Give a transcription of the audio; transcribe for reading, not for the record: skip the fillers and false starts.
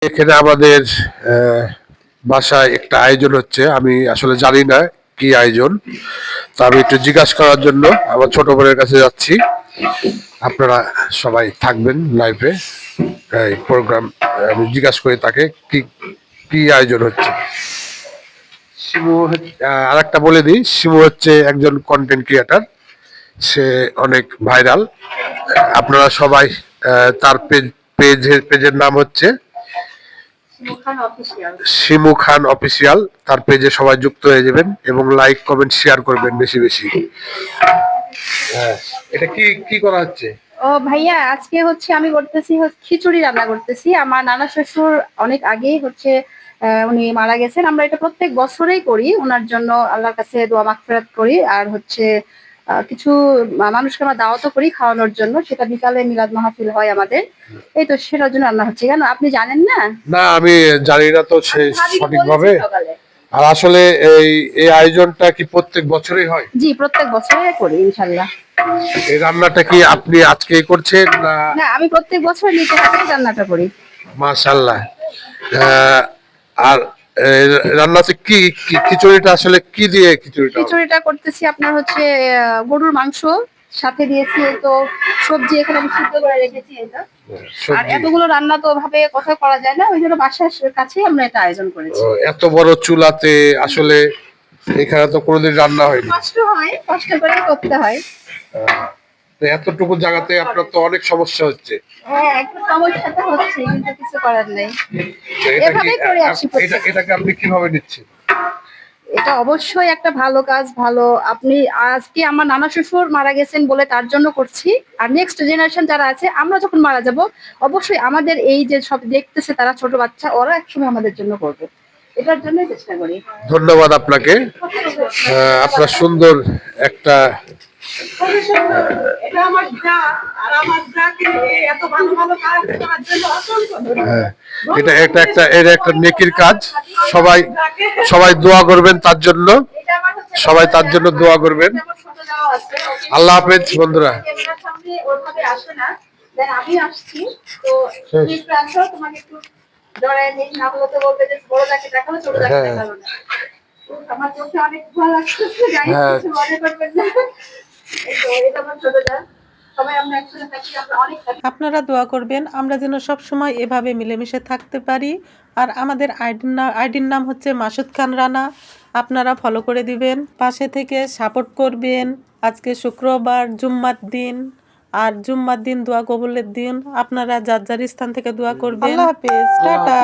এখানে আমাদের বাসায় একটা আয়োজন হচ্ছে, আমি আসলে জানি না কি আয়োজন। তো আমি একটু জিজ্ঞাসা করার জন্য আমার ছোট বোনের কাছে যাচ্ছি। আপনারা সবাই থাকবেন লাইভে, এই প্রোগ্রাম আমি জিজ্ঞাসা করি তাকে কি কি আয়োজন হচ্ছে। শিমু আর একটা বলে দিই, শিমু হচ্ছে একজন কন্টেন্ট ক্রিয়েটার, সে অনেক ভাইরাল। আপনারা সবাই তার পেজের নাম হচ্ছে শিমু খান অফিসিয়াল। তার পেজে সবাই যুক্ত হয়ে যাবেন এবং লাইক কমেন্ট শেয়ার করবেন বেশি বেশি। হ্যাঁ, এটা কি কি করা হচ্ছে? ও ভাইয়া, আজকে হচ্ছে আমি করতেছি খিচুড়ি রান্না করতেছি। আমার নানা শ্বশুর অনেক আগেই হচ্ছে উনি মারা গেছেন। আমরা এটা প্রত্যেক বছরেই করি, ওনার জন্য আল্লাহর কাছে দোয়া মাগফিরাত করি। আর হচ্ছে কিছু মানুষকে আমরা দাওয়াতও করি খাওয়ানোর জন্য, সেটা বিকালে মিলাদ মাহফিল হয় আমাদের। এই তো সেটার জন্য রান্না হচ্ছে। কেন আপনি জানেন না? না, আমি জানি না তো সে সঠিকভাবে। আর আসলে এই এই আয়োজনটা কি প্রত্যেক বছরই হয়? জি, প্রত্যেক বছরই করি ইনশাআল্লাহ। এই রান্নাটা কি আপনি আজকেই করছেন না? না, আমি প্রত্যেক বছর নিজে হাতেই রান্নাটা করি। মাশাআল্লাহ। আর রান্নাতে কি খিচুড়িটা আসলে কি দিয়ে খিচুড়িটা করতেছি আপনার হচ্ছে গরুর মাংস, সাথে দিয়েছি তো সবজি এখানে আমি সিদ্ধ করে রেখেছি এটা। আর এতগুলো রান্না তো ভাবে কোথাও করা যায় না, ওই জন্য বাসার কাছেই আমরা এটা আয়োজন করেছি। এত বড় চুলাতে আসলে এখানে তো কোনোদিন রান্না হয়নি। কষ্ট হয়, কষ্ট করে করতে হয়। এতটুকু জায়গাতে আপনার তো অনেক সমস্যা হচ্ছে। হ্যাঁ, একটু সমস্যা তো হচ্ছে, কিন্তু কিছু করার নেই। এভাবেই করে আসি। এটাকে আপনি কিভাবে নিচ্ছেন? এটা অবশ্যই একটা ভালো কাজ, ভালো। আপনি আজকে আমার নানা শ্বশুর মারা গেছেন বলে তার জন্য করছি। আর নেক্সট জেনারেশন যারা আছে, আমরা যখন মারা যাব অবশ্যই আমাদের এই যে সব দেখতেছে তারা, ছোট বাচ্চা, ওরা একসময় আমাদের জন্য করবে। এটার জন্যই চেষ্টা করি। ধন্যবাদ আপনাকে। আপনার সুন্দর একটা এটা একটা নেকির কাজ। সবাই সবাই দোয়া করবেন তার জন্য, সবাই তার জন্য দোয়া করবেন। আল্লাহ হাফেজ বন্ধুরা। আমি আসছি তো তুমি একটু আসো, তোমাকে একটু জড়ায় নেই, না হলে তো বলবে যে বড় যাকে দেখালো ছোট যাকে দেখালো না। আমার চোখে অনেক ভালো লাগতেছে, গাইস কিছু মনে করবেন না। এই তো এটা আমার ছোট যা, সবাই আমরা একসাথে থাকি, আমরা অনেক থাকি। আপনারা দোয়া করবেন আমরা যেন সব সময় এভাবে মিলেমিশে থাকতে পারি। আর আমাদের আইডির নাম হচ্ছে মাসুদ খান রানা। আপনারা ফলো করে দিবেন, পাশে থেকে সাপোর্ট করবেন। আজকে শুক্রবার, জুম্মার দিন। আর জুম্মার দিন দোয়া কবুলের দিন। আপনারা যার যার স্থান থেকে দোয়া করবেন। আল্লাহ হাফেজ, টাটা।